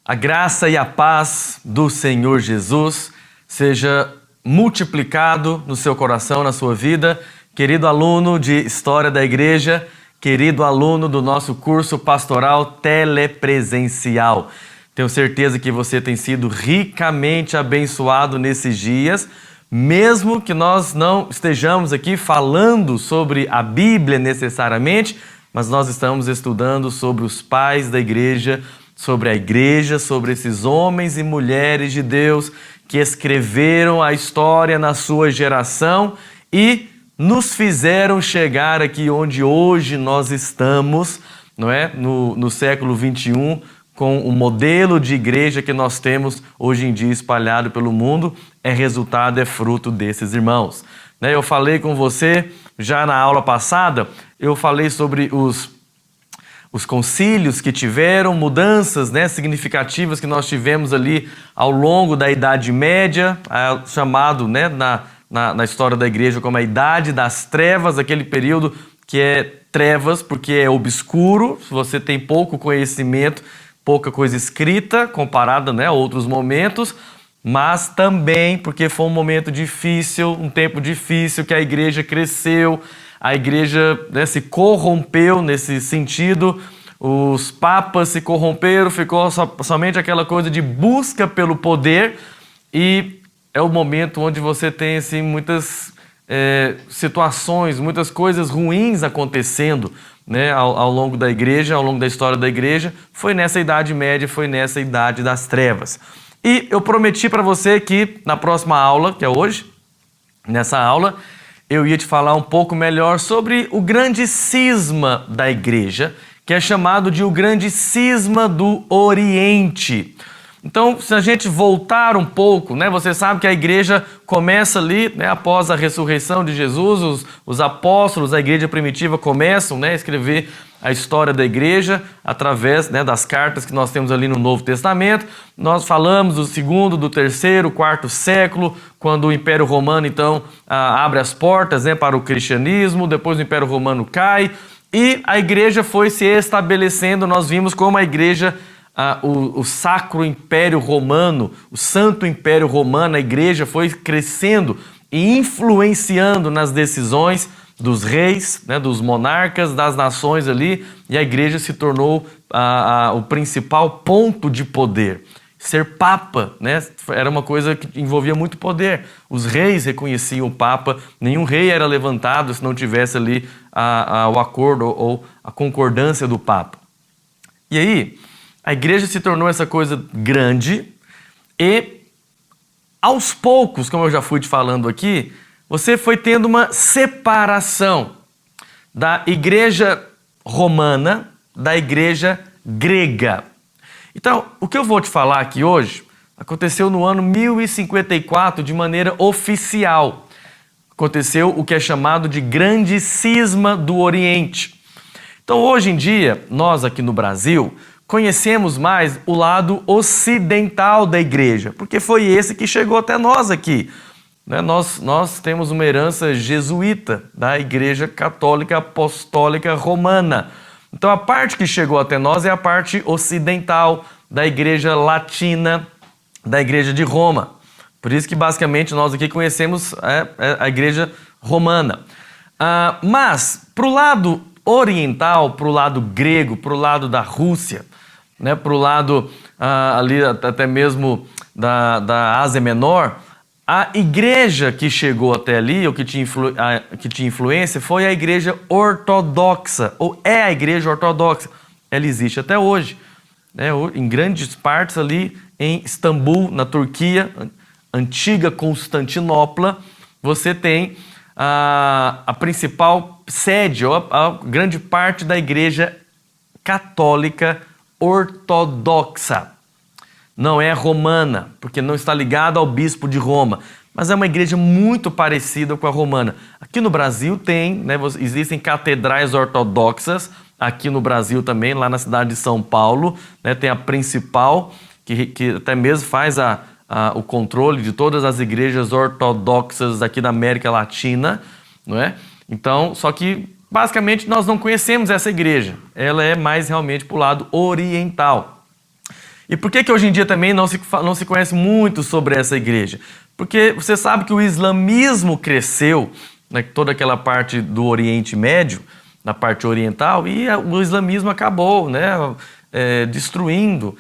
A graça e a paz do Senhor Jesus seja multiplicado no seu coração, na sua vida. Querido aluno de História da Igreja, querido aluno do nosso curso pastoral telepresencial. Tenho certeza que você tem sido ricamente abençoado nesses dias, mesmo que nós não estejamos aqui falando sobre a Bíblia necessariamente, mas nós estamos estudando sobre os pais da igreja, sobre a igreja, sobre esses homens e mulheres de Deus que escreveram a história na sua geração e nos fizeram chegar aqui onde hoje nós estamos, não é? No século 21, com o modelo de igreja que nós temos hoje em dia espalhado pelo mundo, é fruto desses irmãos. Eu falei com você já na aula passada, eu falei sobre os concílios que tiveram, mudanças significativas que nós tivemos ali ao longo da Idade Média, chamado na história da igreja como a Idade das Trevas, aquele período que é trevas porque é obscuro, você tem pouco conhecimento, pouca coisa escrita comparada a outros momentos, mas também porque foi um momento difícil, um tempo difícil que a igreja cresceu, a igreja se corrompeu nesse sentido, os papas se corromperam, ficou somente aquela coisa de busca pelo poder e é o momento onde você tem muitas situações, muitas coisas ruins acontecendo ao longo da igreja, ao longo da história da igreja. Foi nessa Idade Média, foi nessa Idade das Trevas. E eu prometi para você que na próxima aula, que é hoje, nessa aula, eu ia te falar um pouco melhor sobre o grande cisma da igreja, que é chamado de o grande cisma do Oriente. Então, se a gente voltar um pouco, você sabe que a igreja começa ali, após a ressurreição de Jesus, os apóstolos, a igreja primitiva começam a escrever a história da igreja através das cartas que nós temos ali no Novo Testamento. Nós falamos do segundo, do terceiro, quarto século, quando o Império Romano, então, abre as portas para o cristianismo, depois o Império Romano cai e a igreja foi se estabelecendo. Nós vimos como a igreja, o Sacro Império Romano, o Santo Império Romano, a igreja foi crescendo e influenciando nas decisões dos reis, dos monarcas, das nações ali, e a igreja se tornou o principal ponto de poder. Ser papa, era uma coisa que envolvia muito poder. Os reis reconheciam o papa, nenhum rei era levantado se não tivesse ali o acordo ou a concordância do papa. E aí, a igreja se tornou essa coisa grande e, aos poucos, como eu já fui te falando aqui, você foi tendo uma separação da igreja romana da igreja grega. Então, o que eu vou te falar aqui hoje aconteceu no ano 1054 de maneira oficial. Aconteceu o que é chamado de Grande Cisma do Oriente. Então, hoje em dia, nós aqui no Brasil conhecemos mais o lado ocidental da igreja, porque foi esse que chegou até nós aqui. Nós temos uma herança jesuíta da Igreja Católica Apostólica Romana. Então a parte que chegou até nós é a parte ocidental da Igreja Latina, da Igreja de Roma. Por isso que basicamente nós aqui conhecemos a Igreja Romana. Mas para o lado oriental, para o lado grego, para o lado da Rússia, para o lado ali até mesmo da Ásia Menor, a igreja que chegou até ali, ou que tinha influência, foi a igreja ortodoxa, ou é a igreja ortodoxa. Ela existe até hoje, em grandes partes ali em Istambul, na Turquia, antiga Constantinopla, você tem a principal sede, ou a grande parte da igreja católica ortodoxa. Não é romana, porque não está ligada ao bispo de Roma, mas é uma igreja muito parecida com a romana. Aqui no Brasil existem catedrais ortodoxas, aqui no Brasil também, lá na cidade de São Paulo, tem a principal, que até mesmo faz o controle de todas as igrejas ortodoxas aqui da América Latina, não é? Então, só que basicamente nós não conhecemos essa igreja, ela é mais realmente para o lado oriental. E por que hoje em dia também não se conhece muito sobre essa igreja? Porque você sabe que o islamismo cresceu, né, toda aquela parte do Oriente Médio, na parte oriental, e o islamismo acabou, né, destruindo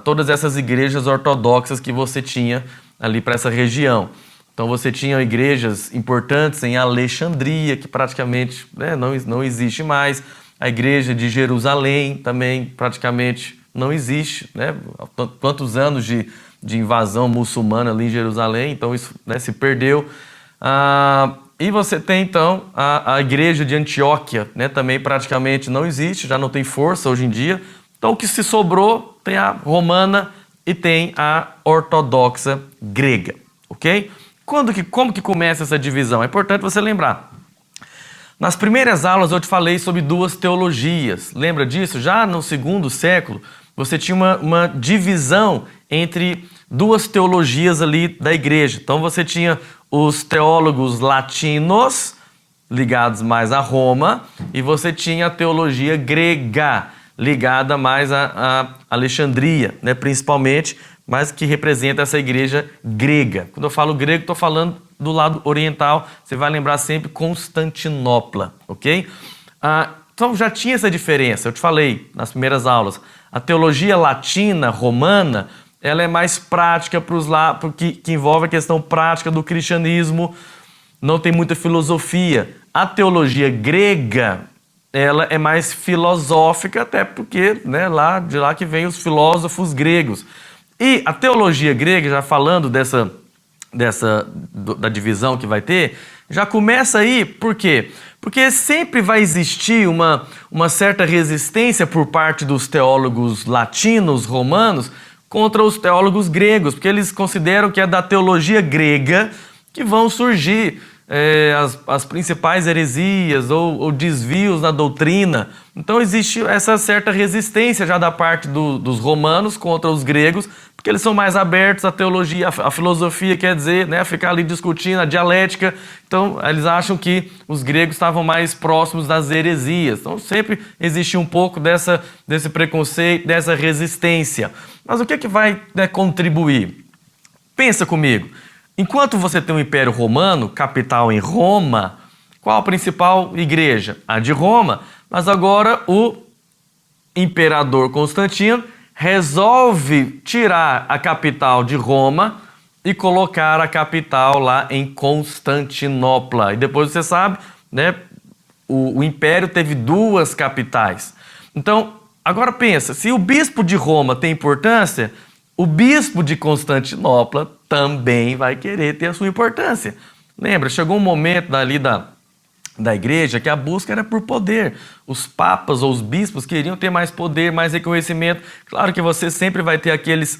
todas essas igrejas ortodoxas que você tinha ali para essa região. Então você tinha igrejas importantes em Alexandria, que praticamente, né, não existe mais. A igreja de Jerusalém também praticamente não existe, né? Quantos anos de invasão muçulmana ali em Jerusalém, então isso, né, se perdeu. E você tem então a igreja de Antioquia, né, também praticamente não existe, já não tem força hoje em dia. Então o que se sobrou tem a romana e tem a ortodoxa grega, ok? Como que começa essa divisão? É importante você lembrar. Nas primeiras aulas eu te falei sobre duas teologias. Lembra disso? Já no segundo século, você tinha uma divisão entre duas teologias ali da igreja. Então você tinha os teólogos latinos, ligados mais a Roma, e você tinha a teologia grega, ligada mais a Alexandria, né, principalmente, mas que representa essa igreja grega. Quando eu falo grego, estou falando do lado oriental, você vai lembrar sempre Constantinopla, ok? Então já tinha essa diferença, eu te falei nas primeiras aulas. A teologia latina, romana, ela é mais prática para os lados, que envolve a questão prática do cristianismo, não tem muita filosofia. A teologia grega, ela é mais filosófica, até porque, né, de lá que vem os filósofos gregos. E a teologia grega, já falando da divisão que vai ter, já começa aí, por quê? Porque sempre vai existir uma certa resistência por parte dos teólogos latinos, romanos, contra os teólogos gregos, porque eles consideram que é da teologia grega que vão surgir as principais heresias ou desvios na doutrina. Então existe essa certa resistência já da parte dos romanos contra os gregos, porque eles são mais abertos à teologia, à filosofia, quer dizer, né, ficar ali discutindo a dialética. Então eles acham que os gregos estavam mais próximos das heresias. Então sempre existe um pouco desse preconceito, dessa resistência. Mas o que vai, né, contribuir? Pensa comigo. Enquanto você tem o Império Romano, capital em Roma, qual a principal igreja? A de Roma. Mas agora o imperador Constantino resolve tirar a capital de Roma e colocar a capital lá em Constantinopla. E depois você sabe, né, o Império teve duas capitais. Então, agora pensa, se o bispo de Roma tem importância, o bispo de Constantinopla também vai querer ter a sua importância. Lembra, chegou um momento ali da igreja que a busca era por poder. Os papas ou os bispos queriam ter mais poder, mais reconhecimento. Claro que você sempre vai ter aqueles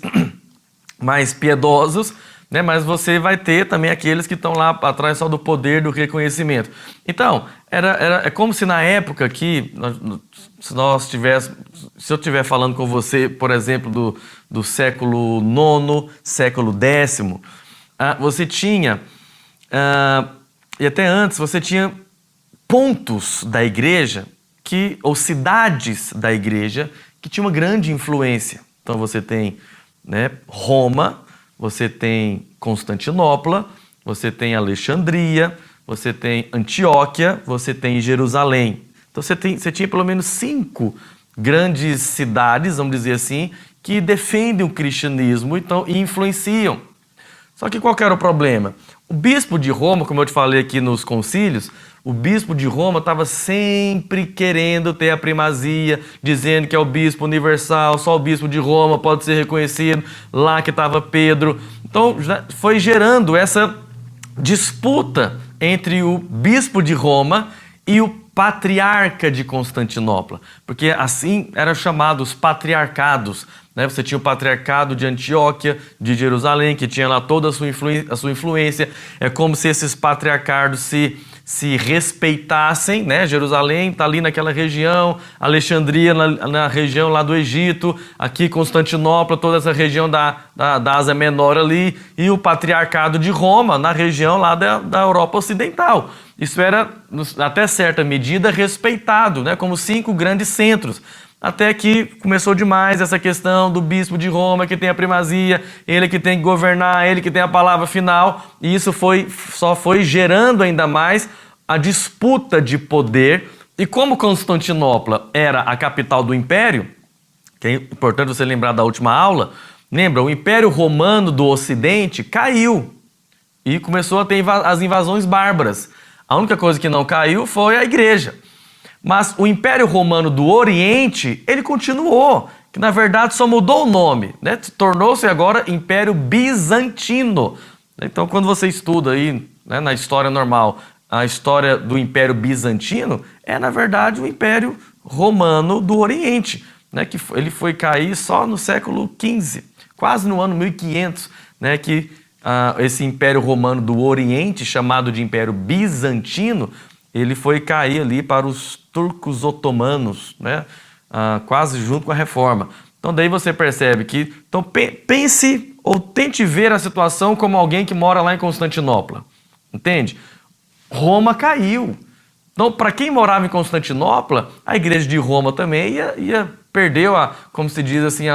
mais piedosos, né? Mas você vai ter também aqueles que estão lá atrás só do poder, do reconhecimento. Então, é como se na época que, se eu estiver falando com você, por exemplo, do século IX, século X, você tinha, e até antes, você tinha pontos da igreja, ou cidades da igreja, que tinham uma grande influência. Então você tem, né, Roma, você tem Constantinopla, você tem Alexandria, você tem Antioquia, você tem Jerusalém. Então você tinha pelo menos 5 grandes cidades, vamos dizer assim, que defendem o cristianismo e influenciam. Só que qual que era o problema? O bispo de Roma, como eu te falei aqui nos concílios, o bispo de Roma estava sempre querendo ter a primazia, dizendo que é o bispo universal, só o bispo de Roma pode ser reconhecido, lá que estava Pedro. Então foi gerando essa disputa entre o bispo de Roma e o patriarca de Constantinopla, porque assim eram chamados patriarcados, né? Você tinha o patriarcado de Antioquia, de Jerusalém, que tinha lá toda a sua influência. É como se esses patriarcados se respeitassem, né? Jerusalém está ali naquela região, Alexandria na região lá do Egito, aqui Constantinopla, toda essa região da Ásia Menor ali, e o patriarcado de Roma na região lá da Europa Ocidental. Isso era, até certa medida, respeitado, né? Como 5 grandes centros. até que começou demais essa questão do bispo de Roma, que tem a primazia, ele que tem que governar, ele que tem a palavra final, e isso só foi gerando ainda mais a disputa de poder. E como Constantinopla era a capital do império, que é importante você lembrar da última aula, lembra, o Império Romano do Ocidente caiu e começou a ter as invasões bárbaras. A única coisa que não caiu foi a igreja. Mas o Império Romano do Oriente, ele continuou, que na verdade só mudou o nome, né? Tornou-se agora Império Bizantino. Então, quando você estuda aí, né, na história normal, a história do Império Bizantino, é na verdade o Império Romano do Oriente, né, que ele foi cair só no século XV, quase no ano 1500, né, que esse Império Romano do Oriente, chamado de Império Bizantino, ele foi cair ali para os turcos otomanos, né, quase junto com a Reforma. Então daí você percebe que, então pense ou tente ver a situação como alguém que mora lá em Constantinopla, entende? Roma caiu. Então, para quem morava em Constantinopla, a igreja de Roma também perdeu como se diz assim,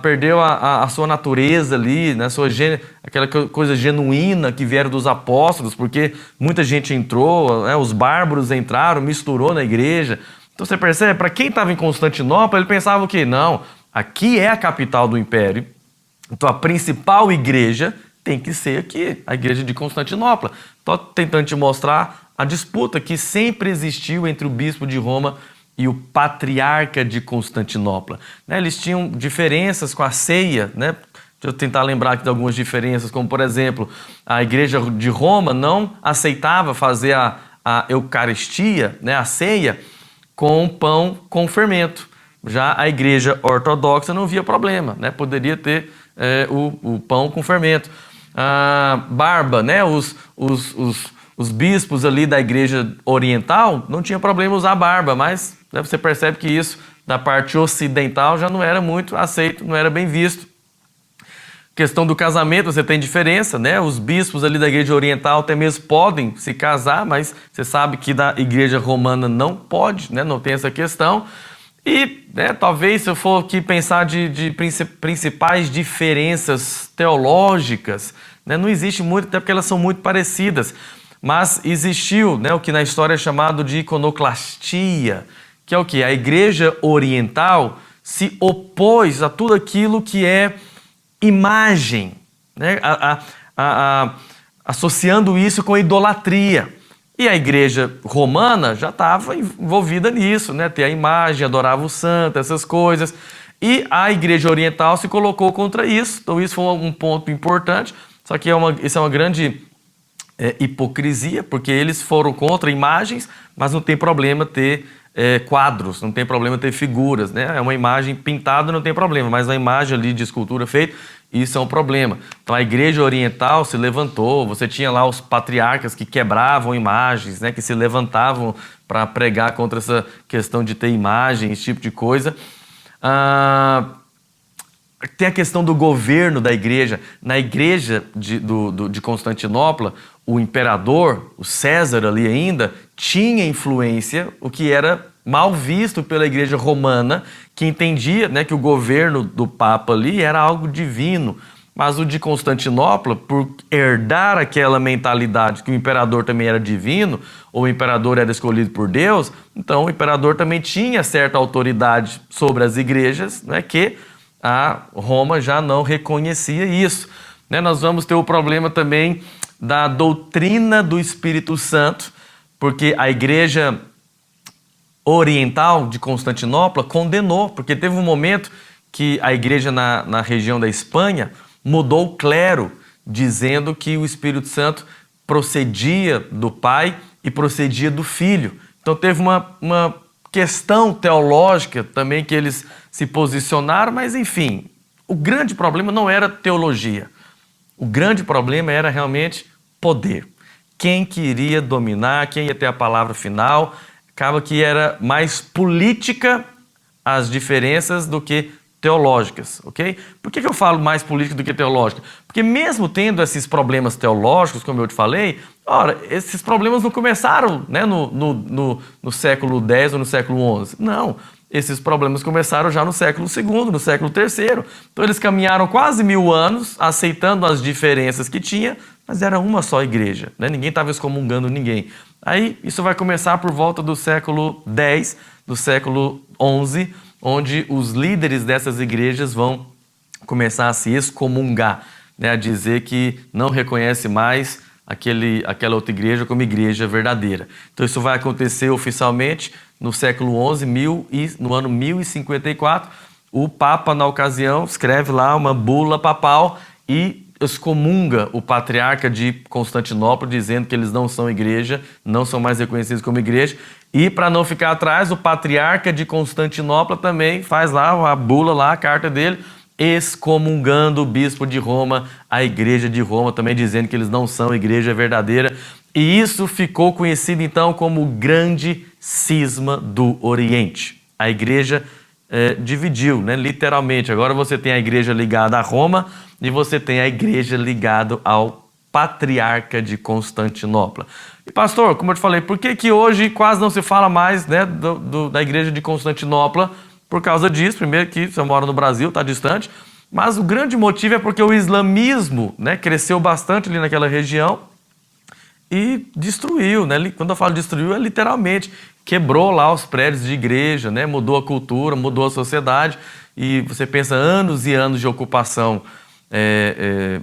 perdeu a sua natureza ali, né, aquela coisa genuína que vieram dos apóstolos, porque muita gente entrou, né, os bárbaros entraram, misturou na igreja. Então você percebe, para quem estava em Constantinopla, ele pensava o quê? Não, aqui é a capital do império, então a principal igreja tem que ser aqui, a igreja de Constantinopla. Estou tentando te mostrar a disputa que sempre existiu entre o bispo de Roma e o patriarca de Constantinopla. Né, eles tinham diferenças com a ceia, né? Deixa eu tentar lembrar aqui de algumas diferenças, como por exemplo, a igreja de Roma não aceitava fazer a Eucaristia, né, a ceia, com pão com fermento. Já a igreja ortodoxa não via problema, né? Poderia ter o pão com fermento. Barba, né? Os bispos ali da igreja oriental não tinha problema usar barba, mas, né, você percebe que isso da parte ocidental já não era muito aceito, não era bem visto. Questão do casamento, você tem diferença, né? Os bispos ali da igreja oriental até mesmo podem se casar, mas você sabe que da igreja romana não pode, né? Não tem essa questão. E, né, talvez se eu for aqui pensar de principais diferenças teológicas, né, não existe muito, até porque elas são muito parecidas, mas existiu, né, o que na história é chamado de iconoclastia, que é o que? A igreja oriental se opôs a tudo aquilo que é imagem, né, associando isso com idolatria. E a igreja romana já estava envolvida nisso, né? Ter a imagem, adorava o santo, essas coisas. E a igreja oriental se colocou contra isso. Então isso foi um ponto importante. Só que isso é uma grande hipocrisia, porque eles foram contra imagens, mas não tem problema ter quadros, não tem problema ter figuras, né? É uma imagem pintada, não tem problema, mas a imagem ali de escultura feita, isso é um problema. Então a igreja oriental se levantou, você tinha lá os patriarcas que quebravam imagens, né? Que se levantavam para pregar contra essa questão de ter imagem, esse tipo de coisa. Tem a questão do governo da igreja. Na igreja de Constantinopla, o imperador, o César ali ainda, tinha influência, o que era mal visto pela igreja romana, que entendia, né, que o governo do Papa ali era algo divino. Mas o de Constantinopla, por herdar aquela mentalidade que o imperador também era divino, ou o imperador era escolhido por Deus, então o imperador também tinha certa autoridade sobre as igrejas, né, que a Roma já não reconhecia isso. Né, nós vamos ter o problema também da doutrina do Espírito Santo, porque a igreja oriental de Constantinopla condenou, porque teve um momento que a igreja na região da Espanha mudou o clero, dizendo que o Espírito Santo procedia do Pai e procedia do Filho. Então teve uma questão teológica também que eles se posicionaram, mas enfim, o grande problema não era teologia. O grande problema era realmente poder. Quem queria dominar, quem ia ter a palavra final. Acaba que era mais política as diferenças do que teológicas, ok? Por que eu falo mais política do que teológica? Porque mesmo tendo esses problemas teológicos, como eu te falei, ora, esses problemas não começaram, né, no século X ou no século XI. Não, esses problemas começaram já no século II, no século III. Então eles caminharam quase 1000 anos, aceitando as diferenças que tinha, mas era uma só igreja, né? Ninguém estava excomungando ninguém. Aí isso vai começar por volta do século X, do século XI, onde os líderes dessas igrejas vão começar a se excomungar, né? A dizer que não reconhece mais aquela outra igreja como igreja verdadeira. Então isso vai acontecer oficialmente no século XI, no ano 1054. O Papa, na ocasião, escreve lá uma bula papal e excomunga o patriarca de Constantinopla, dizendo que eles não são igreja, não são mais reconhecidos como igreja. E, para não ficar atrás, o patriarca de Constantinopla também faz lá a bula, lá, a carta dele, excomungando o bispo de Roma, a igreja de Roma, também dizendo que eles não são igreja verdadeira. E isso ficou conhecido, então, como o grande cisma do Oriente. A igreja dividiu, né, literalmente. Agora você tem a igreja ligada a Roma e você tem a igreja ligada ao patriarca de Constantinopla. E pastor, como eu te falei, por que hoje quase não se fala mais, né, da igreja de Constantinopla? Por causa disso, primeiro que você mora no Brasil, está distante, mas o grande motivo é porque o islamismo, né, cresceu bastante ali naquela região e destruiu, né? Quando eu falo destruiu, é literalmente quebrou lá os prédios de igreja, né? Mudou a cultura, mudou a sociedade, e você pensa anos e anos de ocupação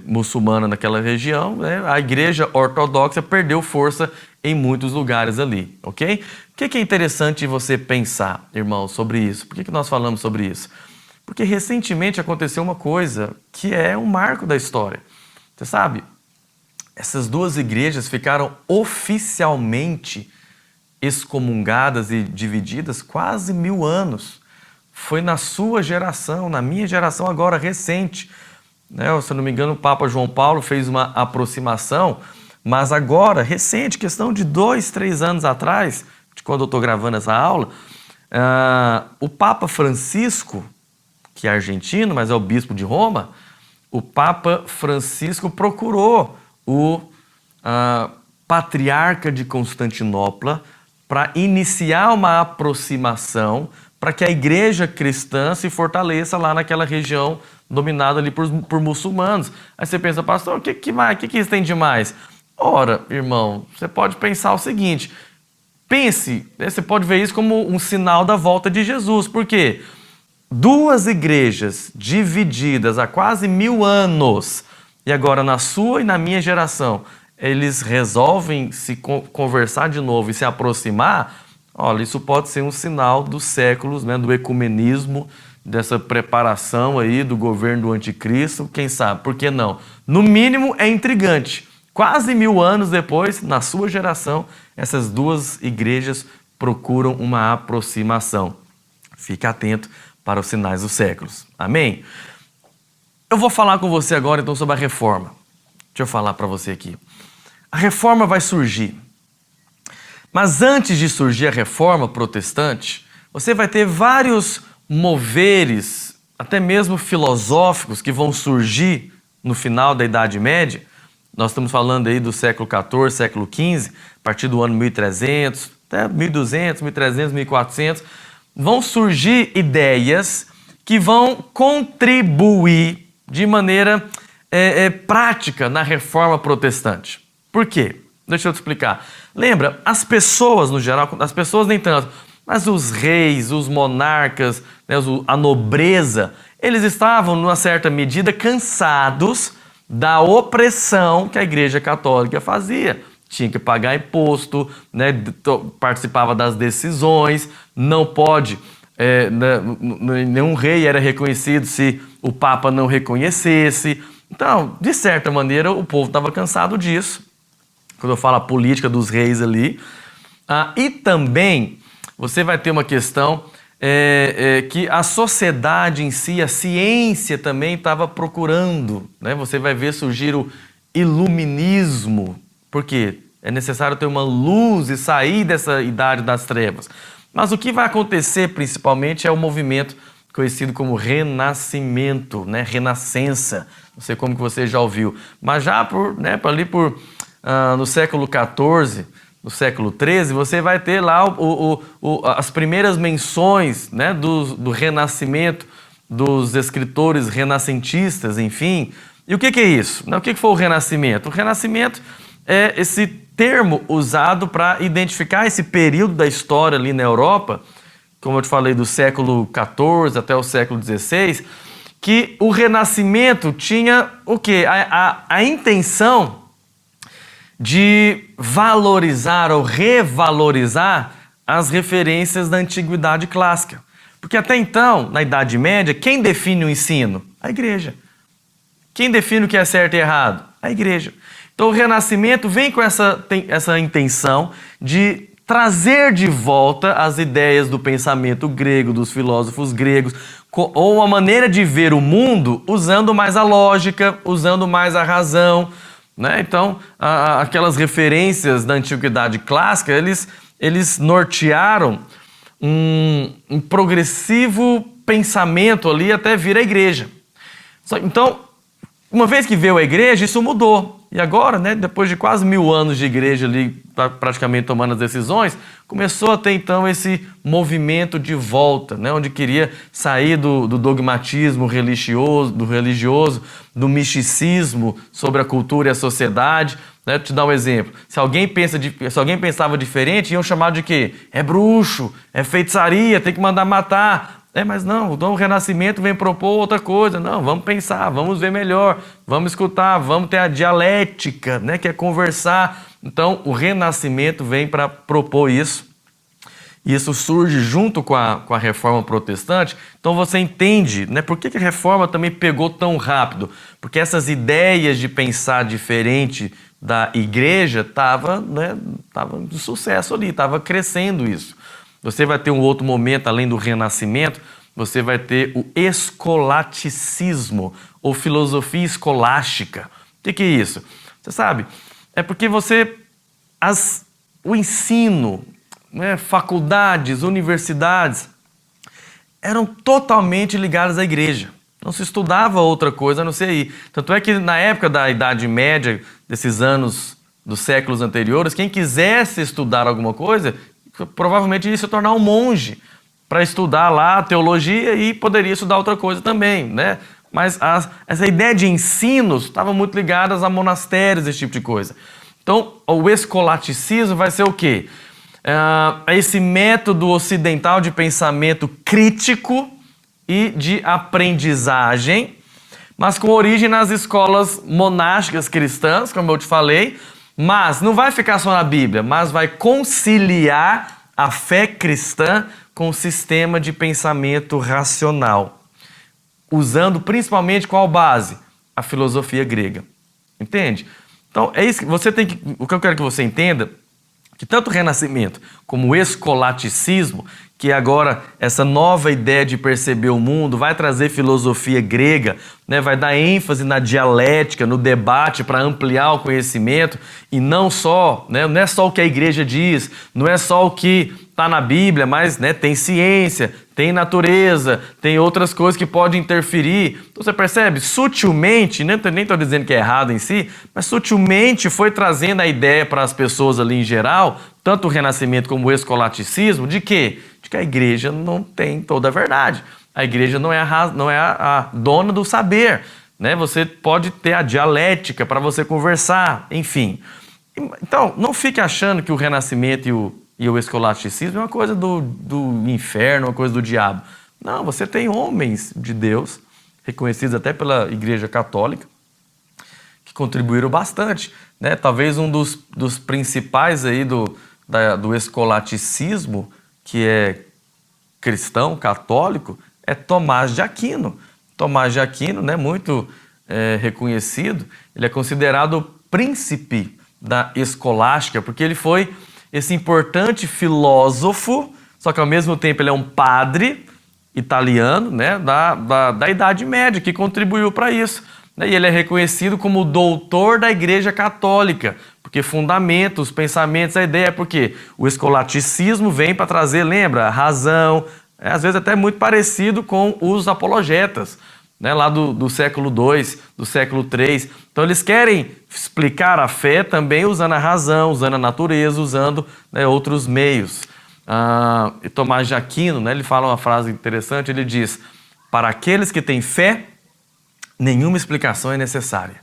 muçulmana naquela região, né? A igreja ortodoxa perdeu força em muitos lugares ali, ok? O que é interessante você pensar, irmão, sobre isso? Por que nós falamos sobre isso? Porque recentemente aconteceu uma coisa que é um marco da história. Você sabe, essas duas igrejas ficaram oficialmente excomungadas e divididas quase 1000 anos. Foi na sua geração, na minha geração agora recente, né? Se eu não me engano, o Papa João Paulo fez uma aproximação, mas agora, recente, questão de 2, 3 anos atrás, de quando eu estou gravando essa aula, o Papa Francisco, que é argentino, mas é o bispo de Roma, o Papa Francisco procurou o patriarca de Constantinopla para iniciar uma aproximação para que a igreja cristã se fortaleça lá naquela região dominada ali por muçulmanos. Aí você pensa, pastor, o que isso tem de mais? Ora, irmão, você pode pensar o seguinte, pense, né, você pode ver isso como um sinal da volta de Jesus. Por quê? Duas igrejas divididas há quase 1000 anos, e agora na sua e na minha geração, eles resolvem se conversar de novo e se aproximar. Olha, isso pode ser um sinal dos séculos, né, do ecumenismo, dessa preparação aí do governo do anticristo, quem sabe, por que não? No mínimo é intrigante. Quase 1000 anos depois, na sua geração, essas duas igrejas procuram uma aproximação. Fique atento para os sinais dos séculos. Amém? Eu vou falar com você agora então sobre a reforma. Deixa eu falar para você aqui. A reforma vai surgir. Mas antes de surgir a reforma protestante, você vai ter vários moveres, até mesmo filosóficos, que vão surgir no final da Idade Média. Nós estamos falando aí do século XIV, século XV, a partir do ano 1300, até 1200, 1300, 1400, vão surgir ideias que vão contribuir de maneira prática na reforma protestante. Por quê? Deixa eu te explicar. Lembra, as pessoas no geral, as pessoas nem tanto, mas os reis, os monarcas, né, a nobreza, eles estavam, numa certa medida, cansados da opressão que a Igreja Católica fazia. Tinha que pagar imposto, né, participava das decisões, não pode, nenhum rei era reconhecido se o Papa não reconhecesse. Então, de certa maneira, o povo estava cansado disso. Quando eu falo a política dos reis ali. E também você vai ter uma questão que a sociedade em si, a ciência também estava procurando, né? Você vai ver surgir o iluminismo, porque é necessário ter uma luz e sair dessa idade das trevas. Mas o que vai acontecer principalmente é o movimento conhecido como renascimento, né? Renascença, não sei como que você já ouviu, mas já no século XIV, no século XIII, você vai ter lá as primeiras menções, né, do Renascimento, dos escritores renascentistas, enfim. E o que é isso? O que foi o Renascimento? O Renascimento é esse termo usado para identificar esse período da história ali na Europa, como eu te falei, do século XIV até o século XVI, que o Renascimento tinha o quê? A intenção de valorizar ou revalorizar as referências da Antiguidade Clássica. Porque até então, na Idade Média, quem define o ensino? A Igreja. Quem define o que é certo e errado? A Igreja. Então o Renascimento vem com essa intenção de trazer de volta as ideias do pensamento grego, dos filósofos gregos, ou uma maneira de ver o mundo usando mais a lógica, usando mais a razão, né? Então, aquelas referências da Antiguidade Clássica, eles nortearam um progressivo pensamento ali até vir a Igreja. Então, uma vez que veio a Igreja, isso mudou. E agora, né, depois de quase 1000 anos de Igreja ali, praticamente tomando as decisões, começou a ter então esse movimento de volta, né, onde queria sair do dogmatismo religioso, do misticismo sobre a cultura e a sociedade. Né? Vou te dar um exemplo. Se alguém pensava diferente, iam chamar de quê? É bruxo, é feitiçaria, tem que mandar matar. Mas não, o Renascimento vem propor outra coisa. Não, vamos pensar, vamos ver melhor, vamos escutar, vamos ter a dialética, né, que é conversar. Então, o Renascimento vem para propor isso. E isso surge junto com a Reforma Protestante. Então, você entende, né, por que a Reforma também pegou tão rápido? Porque essas ideias de pensar diferente da Igreja estavam, né, de sucesso ali, estava crescendo isso. Você vai ter um outro momento, além do Renascimento, você vai ter o escolasticismo, ou filosofia escolástica. O que é isso? Você sabe, é porque o ensino, né, faculdades, universidades, eram totalmente ligadas à Igreja. Não se estudava outra coisa a não ser aí. Tanto é que na época da Idade Média, desses anos dos séculos anteriores, quem quisesse estudar alguma coisa, provavelmente ia se tornar um monge para estudar lá teologia e poderia estudar outra coisa também, né? Mas essa ideia de ensinos estava muito ligada a monastérios, esse tipo de coisa. Então, o escolasticismo vai ser o quê? É esse método ocidental de pensamento crítico e de aprendizagem, mas com origem nas escolas monásticas cristãs, como eu te falei, mas não vai ficar só na Bíblia, mas vai conciliar a fé cristã com o sistema de pensamento racional, usando principalmente qual base? A filosofia grega. Entende? Então, é isso que o que eu quero que você entenda, que tanto o Renascimento como o escolasticismo, que agora essa nova ideia de perceber o mundo vai trazer filosofia grega, né? Vai dar ênfase na dialética, no debate para ampliar o conhecimento e não só, né? Não é só o que a Igreja diz, não é só o que está na Bíblia, mas, né, tem ciência, tem natureza, tem outras coisas que podem interferir. Então você percebe, sutilmente, nem estou dizendo que é errado em si, mas sutilmente foi trazendo a ideia para as pessoas ali em geral, tanto o Renascimento como o escolasticismo, de quê? De que a Igreja não tem toda a verdade. A Igreja não é a dona do saber, né? Você pode ter a dialética para você conversar, enfim. Então, não fique achando que o Renascimento e o escolasticismo é uma coisa do inferno, uma coisa do diabo. Não, você tem homens de Deus, reconhecidos até pela Igreja Católica, que contribuíram bastante, né? Talvez um dos principais aí do escolasticismo, que é cristão, católico, é Tomás de Aquino. Tomás de Aquino, né, muito reconhecido, ele é considerado o príncipe da escolástica, porque ele foi esse importante filósofo, só que ao mesmo tempo ele é um padre italiano, né, da Idade Média, que contribuiu para isso. E ele é reconhecido como o doutor da Igreja Católica, porque fundamenta os pensamentos, a ideia é porque o escolasticismo vem para trazer, lembra, a razão, às vezes até muito parecido com os apologetas, né, lá do século II, do século III. Então eles querem explicar a fé também usando a razão, usando a natureza, usando, né, outros meios. E Tomás de Aquino, né, ele fala uma frase interessante, ele diz: para aqueles que têm fé, nenhuma explicação é necessária.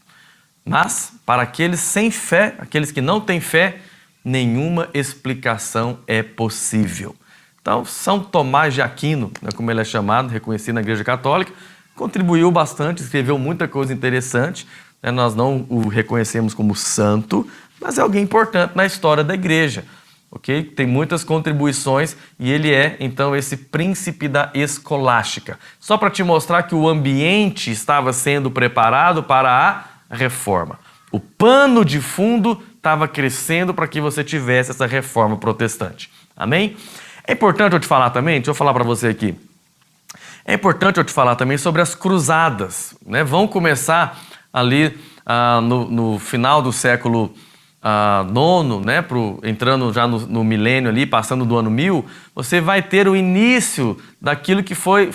Mas para aqueles sem fé, aqueles que não têm fé, nenhuma explicação é possível. Então, São Tomás de Aquino, né, como ele é chamado, reconhecido na Igreja Católica, contribuiu bastante, escreveu muita coisa interessante, né? Nós não o reconhecemos como santo, mas é alguém importante na história da Igreja, ok? Tem muitas contribuições e ele é, então, esse príncipe da escolástica. Só para te mostrar que o ambiente estava sendo preparado para a reforma. O pano de fundo estava crescendo para que você tivesse essa reforma protestante. Amém? É importante eu te falar também, deixa eu falar para você aqui. É importante eu te falar também sobre as cruzadas, né? Vão começar ali no final do século IX, né? Entrando já no milênio ali, passando do ano 1000, você vai ter o início daquilo que foi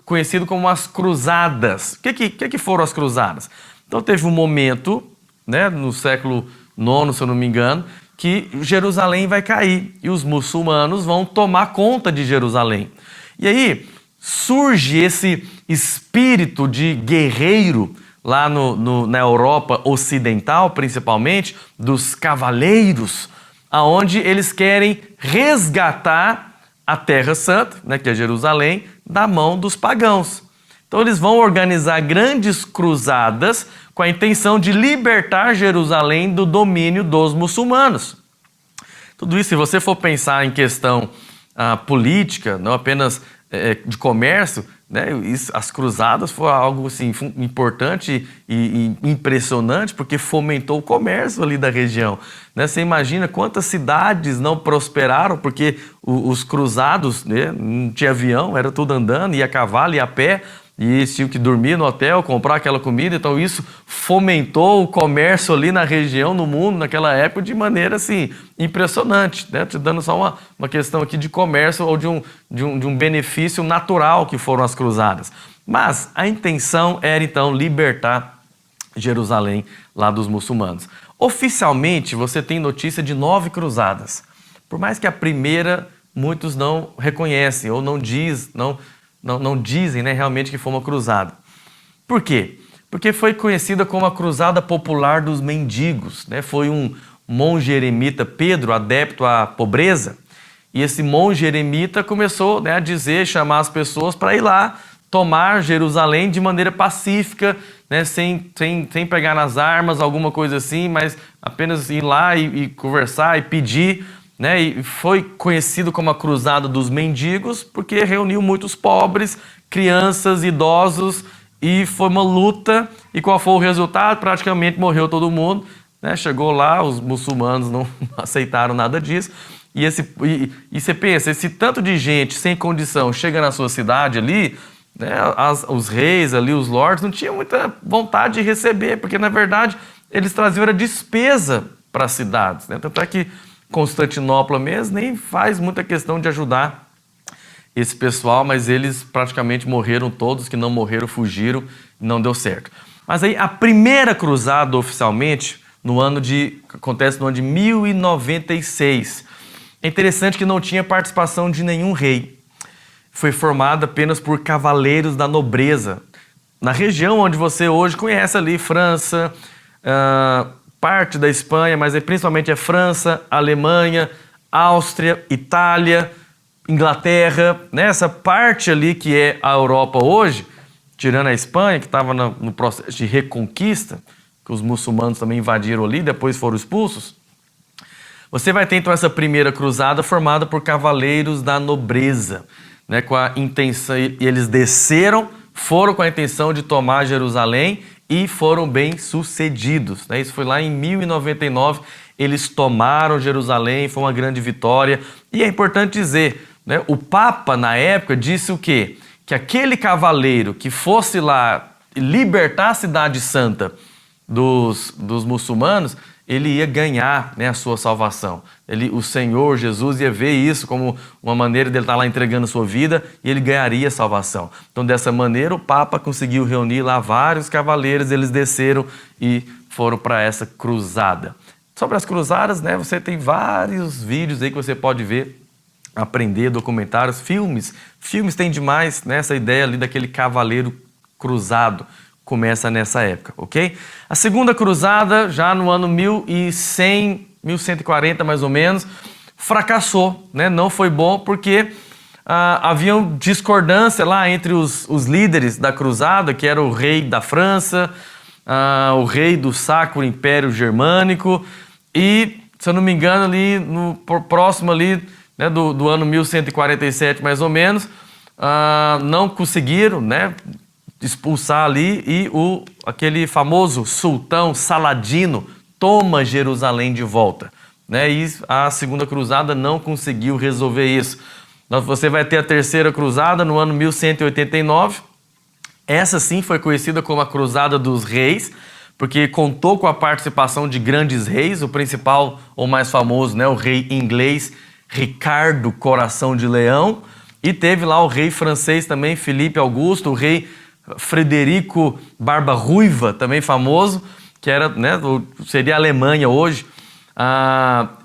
conhecido como as cruzadas. O que foram as cruzadas? Então teve um momento, né, no século IX, se eu não me engano, que Jerusalém vai cair e os muçulmanos vão tomar conta de Jerusalém. E aí surge esse espírito de guerreiro lá na Europa Ocidental, principalmente, dos cavaleiros, aonde eles querem resgatar a Terra Santa, né, que é Jerusalém, da mão dos pagãos. Então eles vão organizar grandes cruzadas com a intenção de libertar Jerusalém do domínio dos muçulmanos. Tudo isso, se você for pensar em questão política, não apenas de comércio, né, as cruzadas foram algo assim, importante e impressionante, porque fomentou o comércio ali da região. Né? Você imagina quantas cidades não prosperaram, porque os cruzados, né, não tinha avião, era tudo andando, ia a cavalo, ia a pé, e eles tinham que dormir no hotel, comprar aquela comida. Então isso fomentou o comércio ali na região, no mundo, naquela época, de maneira assim, impressionante, né? Te dando só uma questão aqui de comércio ou de um benefício natural que foram as cruzadas. Mas a intenção era então libertar Jerusalém lá dos muçulmanos. Oficialmente você tem notícia de 9 cruzadas, por mais que a primeira muitos não reconhecem ou não dizem, né, realmente que foi uma cruzada. Por quê? Porque foi conhecida como a Cruzada Popular dos Mendigos, né? Foi um monge eremita, Pedro, adepto à pobreza, e esse monge eremita começou, né, a dizer, chamar as pessoas para ir lá tomar Jerusalém de maneira pacífica, né, sem pegar nas armas, alguma coisa assim, mas apenas ir lá e conversar e pedir. Né, e foi conhecido como a Cruzada dos Mendigos porque reuniu muitos pobres, crianças, idosos, e foi uma luta. E qual foi o resultado? Praticamente morreu todo mundo, né? Chegou lá, os muçulmanos não aceitaram nada disso. E você pensa, esse tanto de gente sem condição chega na sua cidade ali, né, os reis ali, os lords, não tinham muita vontade de receber, porque na verdade eles traziam a despesa para as cidades. Né? Tanto é que Constantinopla mesmo nem faz muita questão de ajudar esse pessoal, mas eles praticamente morreram todos, que não morreram fugiram, não deu certo. Mas aí a primeira cruzada oficialmente acontece no ano de 1096. É interessante que não tinha participação de nenhum rei. Foi formada apenas por cavaleiros da nobreza, na região onde você hoje conhece ali, França, parte da Espanha, mas principalmente é França, Alemanha, Áustria, Itália, Inglaterra, né? Essa parte ali que é a Europa hoje, tirando a Espanha, que estava no processo de reconquista, que os muçulmanos também invadiram ali, depois foram expulsos. Você vai ter então essa primeira cruzada formada por cavaleiros da nobreza, né? Com a intenção, e eles desceram, foram com a intenção de tomar Jerusalém, e foram bem sucedidos. Né? Isso foi lá em 1099, eles tomaram Jerusalém, foi uma grande vitória. E é importante dizer, né, o Papa na época disse o quê? Que aquele cavaleiro que fosse lá libertar a cidade santa dos muçulmanos, ele ia ganhar, né, a sua salvação. O Senhor Jesus ia ver isso como uma maneira dele estar lá entregando a sua vida e ele ganharia a salvação. Então, dessa maneira, o Papa conseguiu reunir lá vários cavaleiros, eles desceram e foram para essa cruzada. Sobre as cruzadas, né, você tem vários vídeos aí que você pode ver, aprender, documentários, filmes. Filmes tem demais, né, essa ideia ali daquele cavaleiro cruzado. Começa nessa época, ok? A segunda cruzada, já no ano 1100, 1140 mais ou menos, fracassou, né? Não foi bom porque havia discordância lá entre os líderes da cruzada, que era o rei da França, o rei do Sacro Império Germânico e, se eu não me engano, ali próximo ali, né, do ano 1147 mais ou menos, não conseguiram, né, expulsar ali e aquele famoso sultão Saladino toma Jerusalém de volta, né? E a segunda cruzada não conseguiu resolver isso. Você vai ter a terceira cruzada no ano 1189. Essa sim foi conhecida como a Cruzada dos Reis, porque contou com a participação de grandes reis, o principal ou mais famoso, né, o rei inglês Ricardo Coração de Leão, e teve lá o rei francês também, Filipe Augusto, o rei Frederico Barba Ruiva, também famoso, que era, né, seria a Alemanha hoje.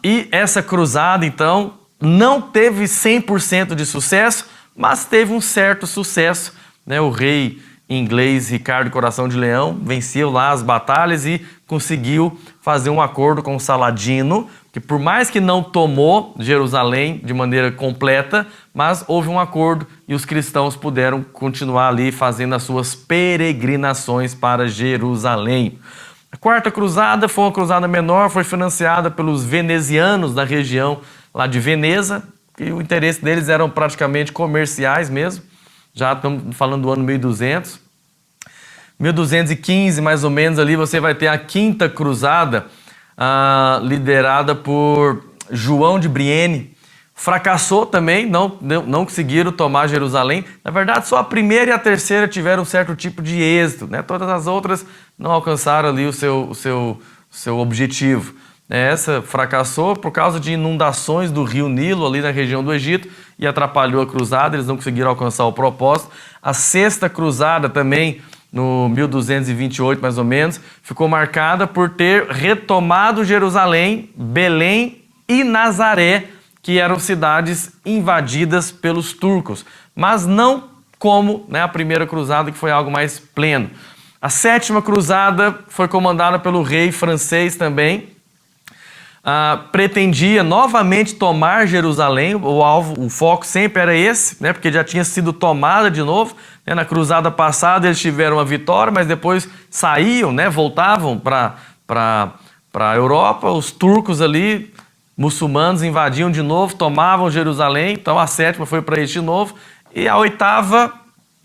E essa cruzada, então, não teve 100% de sucesso, mas teve um certo sucesso, né? O rei inglês Ricardo Coração de Leão venceu lá as batalhas e conseguiu fazer um acordo com Saladino, que por mais que não tomou Jerusalém de maneira completa, mas houve um acordo e os cristãos puderam continuar ali fazendo as suas peregrinações para Jerusalém. A quarta cruzada foi uma cruzada menor, foi financiada pelos venezianos da região lá de Veneza, e o interesse deles eram praticamente comerciais mesmo. Já estamos falando do ano 1200. 1215, mais ou menos, ali você vai ter a quinta cruzada, liderada por João de Brienne. Fracassou também, não conseguiram tomar Jerusalém. Na verdade, só a primeira e a terceira tiveram um certo tipo de êxito, né? Todas as outras não alcançaram ali o seu objetivo. Essa fracassou por causa de inundações do rio Nilo ali na região do Egito e atrapalhou a cruzada, eles não conseguiram alcançar o propósito. A sexta cruzada também, no 1228 mais ou menos, ficou marcada por ter retomado Jerusalém, Belém e Nazaré, que eram cidades invadidas pelos turcos, mas não como, né, a primeira cruzada, que foi algo mais pleno. A sétima cruzada foi comandada pelo rei francês também, pretendia novamente tomar Jerusalém, o foco sempre era esse, né, porque já tinha sido tomada de novo, né, na cruzada passada eles tiveram uma vitória, mas depois saíam, né, voltavam para a Europa, os turcos ali, muçulmanos, invadiam de novo, tomavam Jerusalém, então a sétima foi para eles de novo, e a oitava,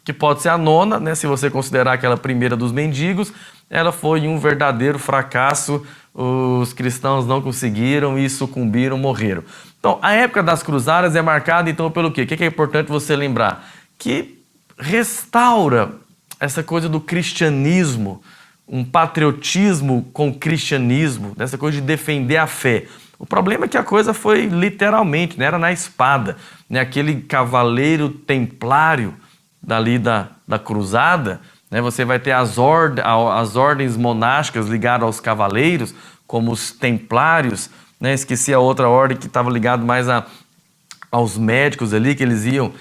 que pode ser a nona, né, se você considerar aquela primeira dos mendigos, ela foi um verdadeiro fracasso. Os cristãos não conseguiram e sucumbiram, morreram. Então, a época das cruzadas é marcada então pelo quê? O que é importante você lembrar? Que restaura essa coisa do cristianismo, um patriotismo com o cristianismo, essa coisa de defender a fé. O problema é que a coisa foi literalmente, né? Era na espada, né? Aquele cavaleiro templário dali da cruzada, né? Você vai ter as ordens monásticas ligadas aos cavaleiros, como os templários, né? Esqueci a outra ordem que estava ligada mais aos médicos ali, que eles iam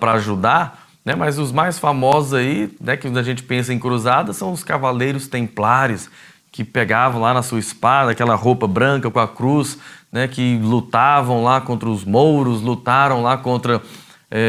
para ajudar, né? Mas os mais famosos aí, né, que a gente pensa em cruzada, são os cavaleiros templários, que pegavam lá na sua espada, aquela roupa branca com a cruz, né, que lutavam lá contra os mouros, lutaram lá contra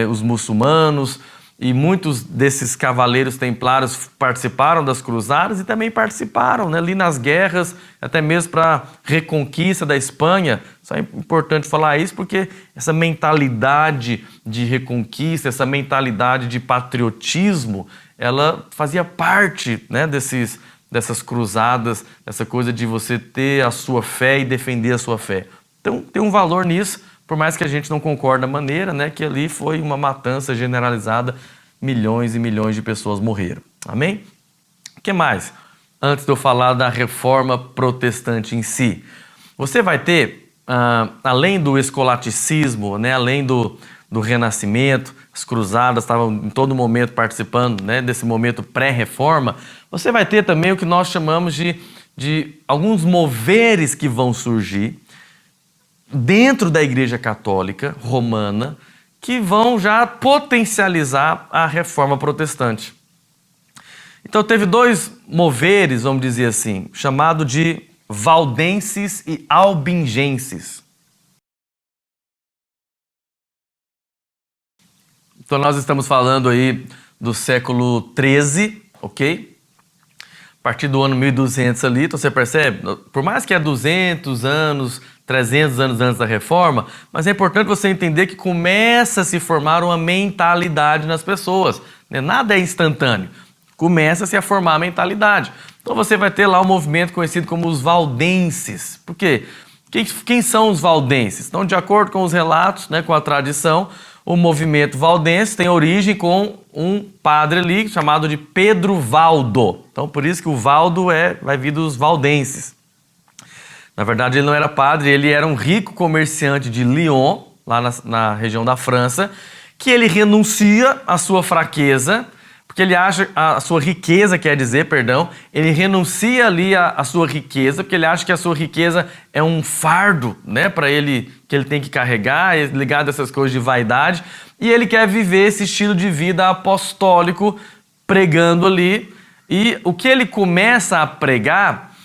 os muçulmanos, e muitos desses cavaleiros templários participaram das cruzadas e também participaram, né, ali nas guerras, até mesmo para a reconquista da Espanha. Só é importante falar isso porque essa mentalidade de reconquista, essa mentalidade de patriotismo, ela fazia parte, né, dessas cruzadas, essa coisa de você ter a sua fé e defender a sua fé. Então tem um valor nisso, por mais que a gente não concorde da maneira, né, que ali foi uma matança generalizada, milhões e milhões de pessoas morreram. Amém? O que mais? antes de eu falar da reforma protestante em si. Você vai ter, além do escolasticismo, né, além do Renascimento, as cruzadas estavam em todo momento participando, né, desse momento pré-reforma, você vai ter também o que nós chamamos de alguns moveres que vão surgir dentro da Igreja Católica Romana, que vão já potencializar a reforma protestante. Então teve dois moveres, vamos dizer assim, chamado de valdenses e albingenses. Então nós estamos falando aí do século XIII, ok? A partir do ano 1200 ali, então você percebe, por mais que é 200 anos, 300 anos antes da reforma, mas é importante você entender que começa a se formar uma mentalidade nas pessoas, né? Nada é instantâneo, começa-se a formar a mentalidade. Então você vai ter lá um movimento conhecido como os valdenses. Por quê? Quem são os valdenses? Então, de acordo com os relatos, né, com a tradição, o movimento valdense tem origem com um padre ali chamado de Pedro Valdo. Então, por isso que o Valdo vai vir dos valdenses. Na verdade, ele não era padre, ele era um rico comerciante de Lyon, lá na região da França, que ele renuncia à sua fraqueza, porque ele acha, a sua riqueza, quer dizer, perdão, ele renuncia ali à sua riqueza, porque ele acha que a sua riqueza é um fardo, né, para ele, que ele tem que carregar, ligado a essas coisas de vaidade, e ele quer viver esse estilo de vida apostólico, pregando ali, e o que ele começa a pregar,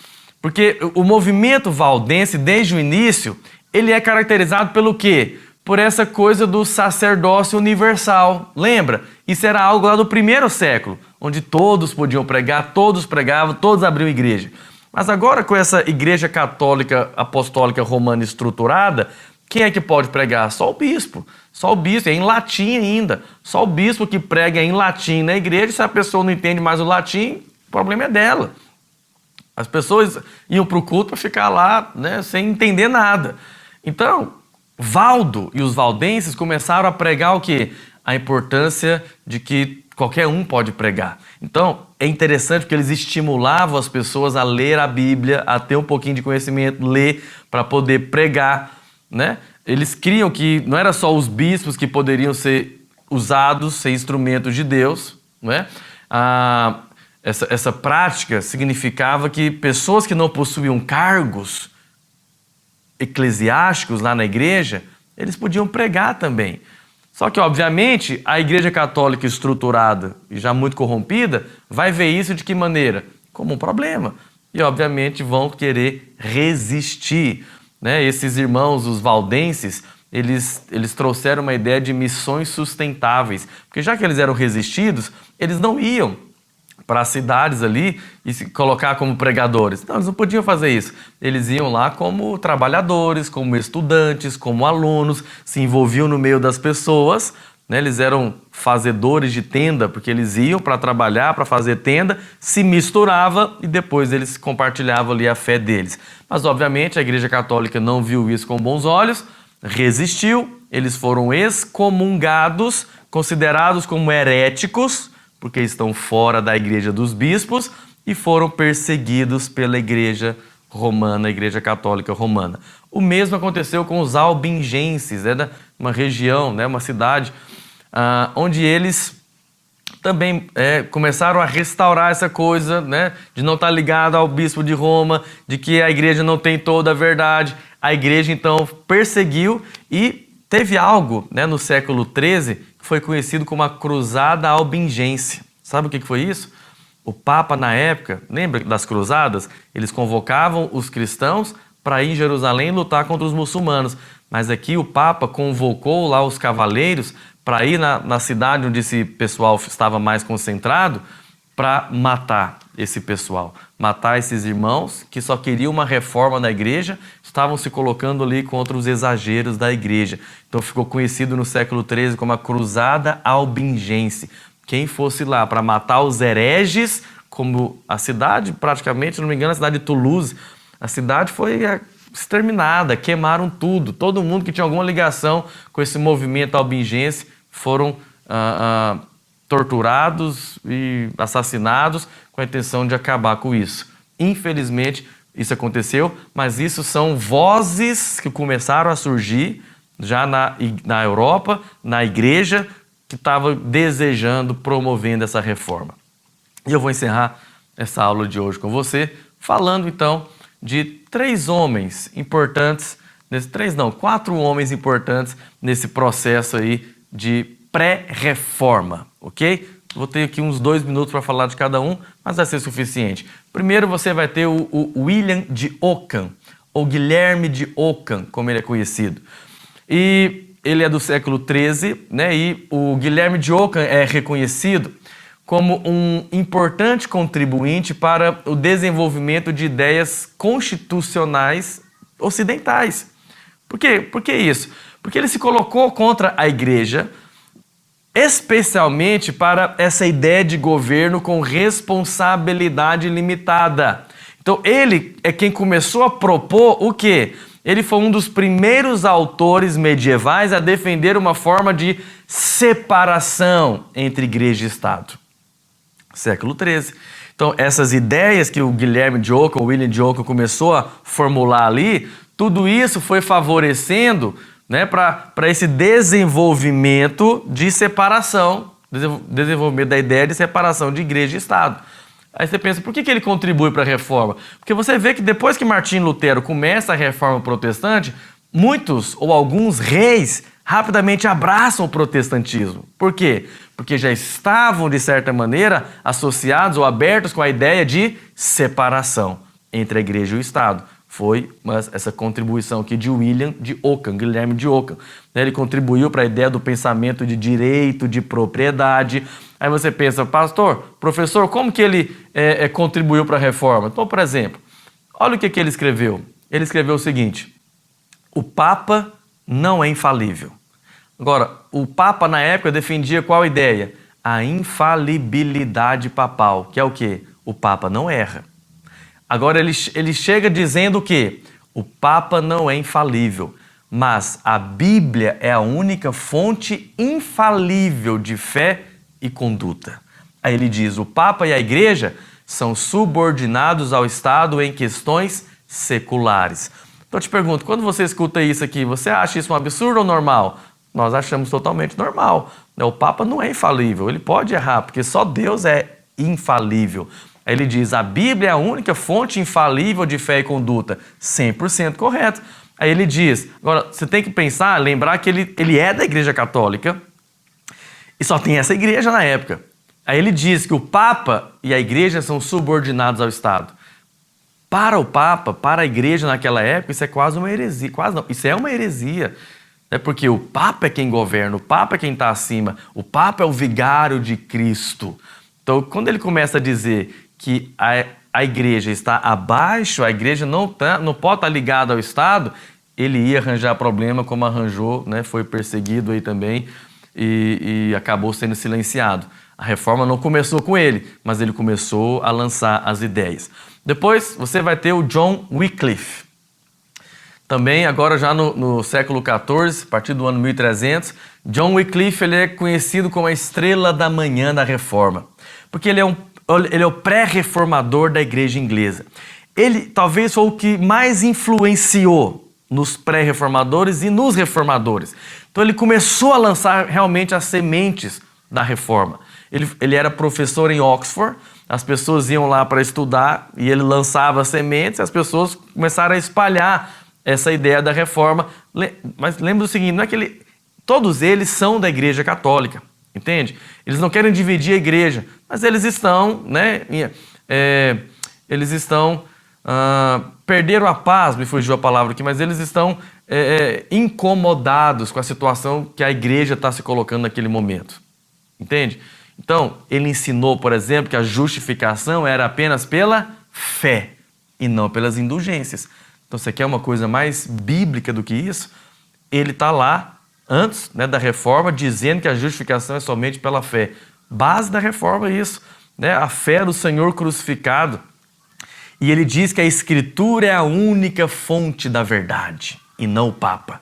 porque o movimento valdense, desde o início, ele é caracterizado pelo quê? Por essa coisa do sacerdócio universal. Lembra? Isso era algo lá do primeiro século, onde todos podiam pregar, todos pregavam, todos abriam igreja. Mas agora com essa igreja católica apostólica romana estruturada, quem é que pode pregar? Só o bispo. Só o bispo, é em latim ainda. Só o bispo que prega em latim na igreja. Se a pessoa não entende mais o latim, o problema é dela. As pessoas iam para o culto para ficar lá, né, sem entender nada. Então, Valdo e os valdenses começaram a pregar o quê? A importância de que qualquer um pode pregar. Então, é interessante porque eles estimulavam as pessoas a ler a Bíblia, a ter um pouquinho de conhecimento, ler para poder pregar, né? Eles criam que não era só os bispos que poderiam ser usados, ser instrumentos de Deus, né? Essa prática significava que pessoas que não possuíam cargos eclesiásticos lá na igreja, eles podiam pregar também. Só que, obviamente, a igreja católica estruturada e já muito corrompida vai ver isso de que maneira? Como um problema. E, obviamente, vão querer resistir, né? Esses irmãos, os valdenses, eles trouxeram uma ideia de missões sustentáveis. Porque já que eles eram resistidos, eles não iam para as cidades ali e se colocar como pregadores. Não, eles não podiam fazer isso. Eles iam lá como trabalhadores, como estudantes, como alunos, se envolviam no meio das pessoas, né? Eles eram fazedores de tenda, porque eles iam para trabalhar, para fazer tenda, se misturava e depois eles compartilhavam ali a fé deles. Mas, obviamente, a Igreja Católica não viu isso com bons olhos, resistiu, eles foram excomungados, considerados como heréticos, porque estão fora da igreja dos bispos e foram perseguidos pela igreja romana, a igreja católica romana. O mesmo aconteceu com os albingenses, uma região, né, uma cidade, onde eles também começaram a restaurar essa coisa, né, de não estar ligado ao bispo de Roma, de que a igreja não tem toda a verdade. A igreja, então, perseguiu e teve algo, né, no século XIII, que foi conhecido como a Cruzada Albingense. Sabe o que foi isso? O Papa, na época, lembra das cruzadas? Eles convocavam os cristãos para ir em Jerusalém lutar contra os muçulmanos. Mas aqui o Papa convocou lá os cavaleiros para ir na cidade onde esse pessoal estava mais concentrado para matar esse pessoal. Matar esses irmãos que só queriam uma reforma na igreja, estavam se colocando ali contra os exageros da igreja. Então ficou conhecido no século XIII como a Cruzada Albingense. Quem fosse lá para matar os hereges, como a cidade, praticamente, se não me engano, a cidade de Toulouse, a cidade foi exterminada, queimaram tudo. Todo mundo que tinha alguma ligação com esse movimento albingense foram torturados e assassinados com a intenção de acabar com isso. Infelizmente, isso aconteceu, mas isso são vozes que começaram a surgir já na Europa, na igreja, que estava desejando, promovendo essa reforma. E eu vou encerrar essa aula de hoje com você, falando então de 3 homens importantes, 4 homens importantes nesse processo aí de pré-reforma, ok? Vou ter aqui uns 2 minutos para falar de cada um, mas vai ser suficiente. Primeiro você vai ter o William de Ockham, ou Guilherme de Ockham, como ele é conhecido. E ele é do século XIII, né? E o Guilherme de Ockham é reconhecido como um importante contribuinte para o desenvolvimento de ideias constitucionais ocidentais. Por quê? Por que isso? Porque ele se colocou contra a igreja, especialmente para essa ideia de governo com responsabilidade limitada. Então ele é quem começou a propor o quê? Ele foi um dos primeiros autores medievais a defender uma forma de separação entre igreja e Estado. Século XIII. Então, essas ideias que o Guilherme de Ockham, o William de Ockham começou a formular ali, tudo isso foi favorecendo, né, para esse desenvolvimento de separação, desenvolvimento da ideia de separação de igreja e Estado. Aí você pensa, por que ele contribui para a reforma? Porque você vê que depois que Martinho Lutero começa a reforma protestante, muitos ou alguns reis rapidamente abraçam o protestantismo. Por quê? Porque já estavam, de certa maneira, associados ou abertos com a ideia de separação entre a igreja e o Estado. Foi essa contribuição aqui de William de Ockham, Guilherme de Ockham. Ele contribuiu para a ideia do pensamento de direito, de propriedade. Aí você pensa, pastor, professor, como que ele contribuiu para a reforma? Então, por exemplo, olha o que ele escreveu. Ele escreveu o seguinte: o Papa não é infalível. Agora, o Papa na época defendia qual ideia? A infalibilidade papal, que é o quê? O Papa não erra. Agora ele chega dizendo o quê? O Papa não é infalível, mas a Bíblia é a única fonte infalível de fé e conduta. Aí ele diz, o Papa e a Igreja são subordinados ao Estado em questões seculares. Então eu te pergunto, quando você escuta isso aqui, você acha isso um absurdo ou normal? Nós achamos totalmente normal. O Papa não é infalível, ele pode errar, porque só Deus é infalível. Aí ele diz, a Bíblia é a única fonte infalível de fé e conduta. 100% correto. Aí ele diz, agora você tem que pensar, lembrar que ele é da Igreja Católica e só tem essa igreja na época. Aí ele diz que o Papa e a Igreja são subordinados ao Estado. Para o Papa, para a Igreja naquela época, isso é quase uma heresia. Quase não, isso é uma heresia. É porque o Papa é quem governa, o Papa é quem está acima, o Papa é o vigário de Cristo. Então, quando ele começa a dizer que a igreja está abaixo, a igreja não pode estar ligada ao Estado, ele ia arranjar problema como arranjou, né? Foi perseguido aí também e acabou sendo silenciado. A reforma não começou com ele, mas ele começou a lançar as ideias. Depois você vai ter o John Wycliffe. Também agora já no século XIV, a partir do ano 1300, John Wycliffe ele é conhecido como a estrela da manhã da reforma. Porque ele é o pré-reformador da igreja inglesa. Ele talvez foi o que mais influenciou nos pré-reformadores e nos reformadores. Então ele começou a lançar realmente as sementes da reforma. Ele era professor em Oxford, as pessoas iam lá para estudar e ele lançava as sementes e as pessoas começaram a espalhar essa ideia da reforma. Mas lembra o seguinte, não é que todos eles são da igreja católica. Entende? Eles não querem dividir a igreja, mas eles estão, né? Eles estão, perderam a paz, me fugiu a palavra aqui, mas eles estão incomodados com a situação que a igreja está se colocando naquele momento. Entende? Então, ele ensinou, por exemplo, que a justificação era apenas pela fé e não pelas indulgências. Então, você quer uma coisa mais bíblica do que isso? Ele está lá, antes, né, da reforma, dizendo que a justificação é somente pela fé. Base da reforma é isso, né? A fé do Senhor crucificado. E ele diz que a Escritura é a única fonte da verdade, e não o Papa.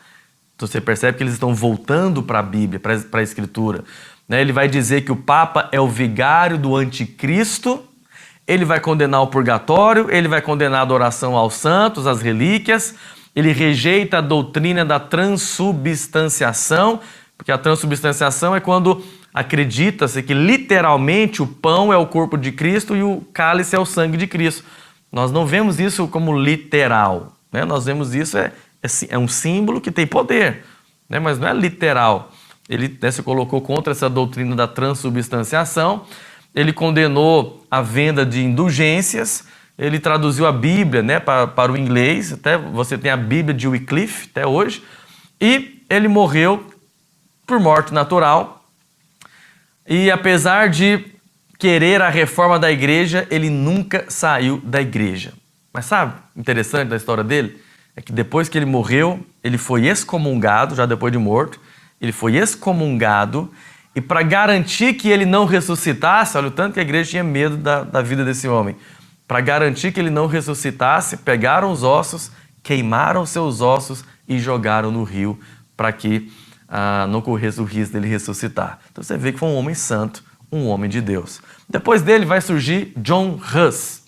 Então você percebe que eles estão voltando para a Bíblia, para a Escritura. né? Ele vai dizer que o Papa é o vigário do anticristo, ele vai condenar o purgatório, ele vai condenar a adoração aos santos, às relíquias, ele rejeita a doutrina da transubstanciação, porque a transubstanciação é quando acredita-se que literalmente o pão é o corpo de Cristo e o cálice é o sangue de Cristo. Nós não vemos isso como literal, né? Nós vemos isso, é um símbolo que tem poder, né? Mas não é literal. Ele, né, se colocou contra essa doutrina da transubstanciação, ele condenou a venda de indulgências, ele traduziu a Bíblia, né, para o inglês, até você tem a Bíblia de Wycliffe até hoje, e ele morreu por morte natural. E apesar de querer a reforma da igreja, ele nunca saiu da igreja. Mas sabe, interessante da história dele, é que depois que ele morreu, ele foi excomungado, já depois de morto, ele foi excomungado, e para garantir que ele não ressuscitasse, olha o tanto que a igreja tinha medo da vida desse homem, para garantir que ele não ressuscitasse, pegaram os ossos, queimaram seus ossos e jogaram no rio para que não corresse o risco dele ressuscitar. Então você vê que foi um homem santo, um homem de Deus. Depois dele vai surgir John Huss.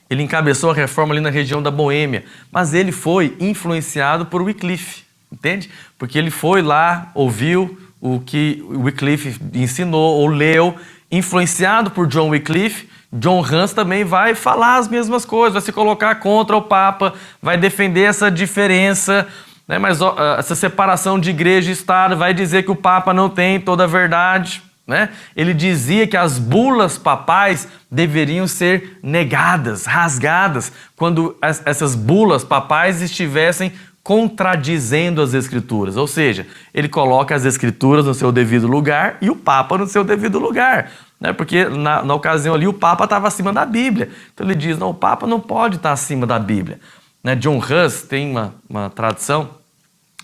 Ele encabeçou a reforma ali na região da Boêmia, mas ele foi influenciado por Wycliffe, entende? Porque ele foi lá, ouviu o que Wycliffe ensinou ou leu, influenciado por John Wycliffe. John Huss também vai falar as mesmas coisas, vai se colocar contra o Papa, vai defender essa diferença, né? Mas essa separação de igreja e Estado, vai dizer que o Papa não tem toda a verdade, né? Ele dizia que as bulas papais deveriam ser negadas, rasgadas, quando essas bulas papais estivessem contradizendo as Escrituras. Ou seja, ele coloca as Escrituras no seu devido lugar e o Papa no seu devido lugar, né? Porque na ocasião ali o Papa estava acima da Bíblia. Então ele diz, não, o Papa não pode estar acima da Bíblia, né? John Huss tem uma tradição,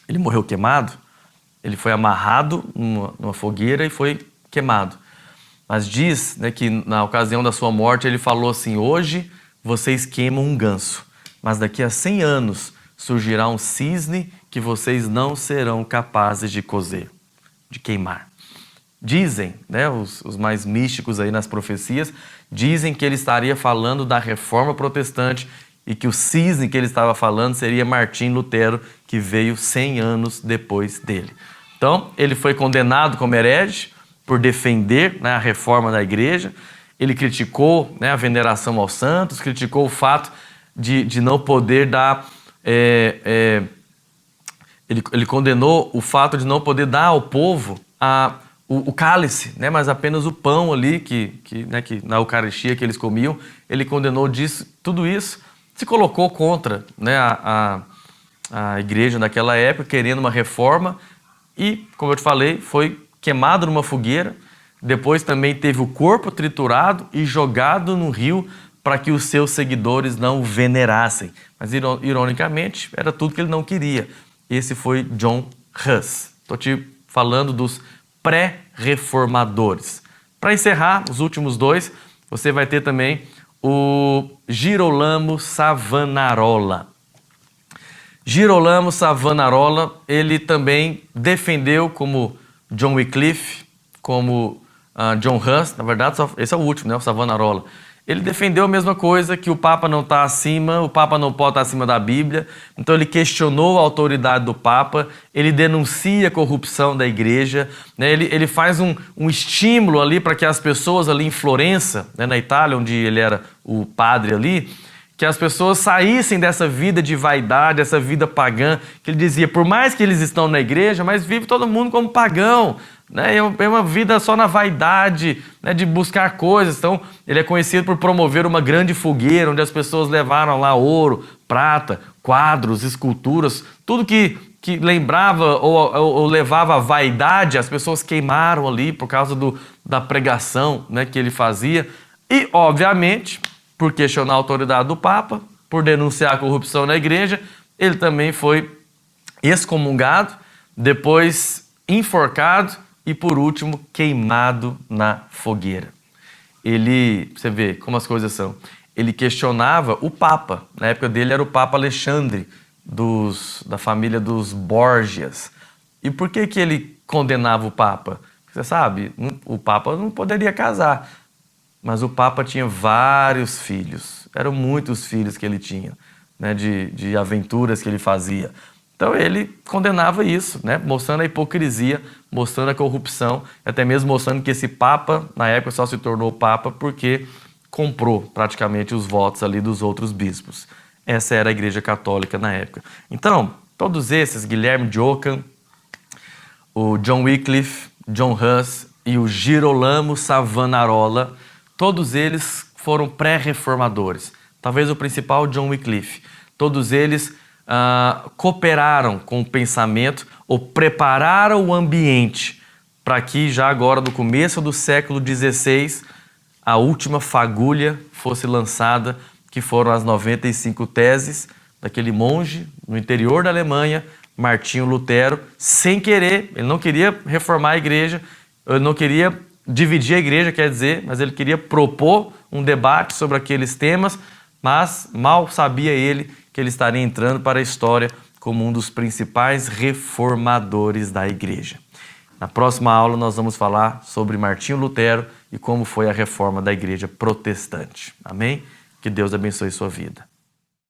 ele morreu queimado, ele foi amarrado numa fogueira e foi queimado. Mas diz, né, que na ocasião da sua morte ele falou assim, hoje vocês queimam um ganso, mas daqui a 100 anos surgirá um cisne que vocês não serão capazes de cozer, de queimar. Dizem, né, os mais místicos aí nas profecias, dizem que ele estaria falando da reforma protestante e que o cisne que ele estava falando seria Martim Lutero, que veio 100 anos depois dele. Então, ele foi condenado como herege por defender, né, a reforma da igreja. Ele criticou, né, a veneração aos santos, criticou o fato de não poder dar... Ele condenou o fato de não poder dar ao povo o cálice, né, mas apenas o pão ali, que na Eucaristia que eles comiam. Ele condenou tudo isso, se colocou contra, né, a igreja naquela época, querendo uma reforma, e, como eu te falei, foi queimado numa fogueira. Depois também teve o corpo triturado e jogado no rio para que os seus seguidores não o venerassem. Mas, ironicamente, era tudo que ele não queria. Esse foi John Huss. Estou te falando dos pré-reformadores. Para encerrar, os últimos dois, você vai ter também o Girolamo Savonarola. Girolamo Savonarola, ele também defendeu, como John Wycliffe, como John Huss, na verdade, esse é o último, né, o Savonarola. Ele defendeu a mesma coisa, que o Papa não está acima, o Papa não pode estar acima da Bíblia. Então ele questionou a autoridade do Papa, ele denuncia a corrupção da igreja, né? Ele faz um estímulo ali para que as pessoas ali em Florença, né, na Itália, onde ele era o padre ali, que as pessoas saíssem dessa vida de vaidade, essa vida pagã, que ele dizia, por mais que eles estão na igreja, mas vive todo mundo como pagão, né? É uma vida só na vaidade, né, de buscar coisas. Então, ele é conhecido por promover uma grande fogueira, onde as pessoas levaram lá ouro, prata, quadros, esculturas, tudo que lembrava ou levava a vaidade, as pessoas queimaram ali por causa da pregação, né, que ele fazia. E, obviamente, por questionar a autoridade do Papa, por denunciar a corrupção na igreja, ele também foi excomungado, depois enforcado e, por último, queimado na fogueira. Você vê como as coisas são. Ele questionava o Papa. Na época dele era o Papa Alexandre, da família dos Borgias. E por que ele condenava o Papa? Você sabe, o Papa não poderia casar, mas o Papa tinha vários filhos. Eram muitos filhos que ele tinha, né, de aventuras que ele fazia. Então ele condenava isso, né, mostrando a hipocrisia, mostrando a corrupção, até mesmo mostrando que esse Papa, na época, só se tornou Papa porque comprou praticamente os votos ali dos outros bispos. Essa era a Igreja Católica na época. Então, todos esses, Guilherme de Ockham, o John Wycliffe, John Huss e o Girolamo Savonarola, todos eles foram pré-reformadores. Talvez o principal, John Wycliffe. Todos eles cooperaram com o pensamento ou prepararam o ambiente para que já agora, no começo do século XVI, a última fagulha fosse lançada, que foram as 95 teses daquele monge no interior da Alemanha, Martinho Lutero, sem querer. Ele não queria reformar a igreja, ele não queria dividir a igreja, quer dizer, mas ele queria propor um debate sobre aqueles temas, mas mal sabia ele que ele estaria entrando para a história como um dos principais reformadores da igreja. Na próxima aula nós vamos falar sobre Martinho Lutero e como foi a reforma da igreja protestante. Amém? Que Deus abençoe sua vida.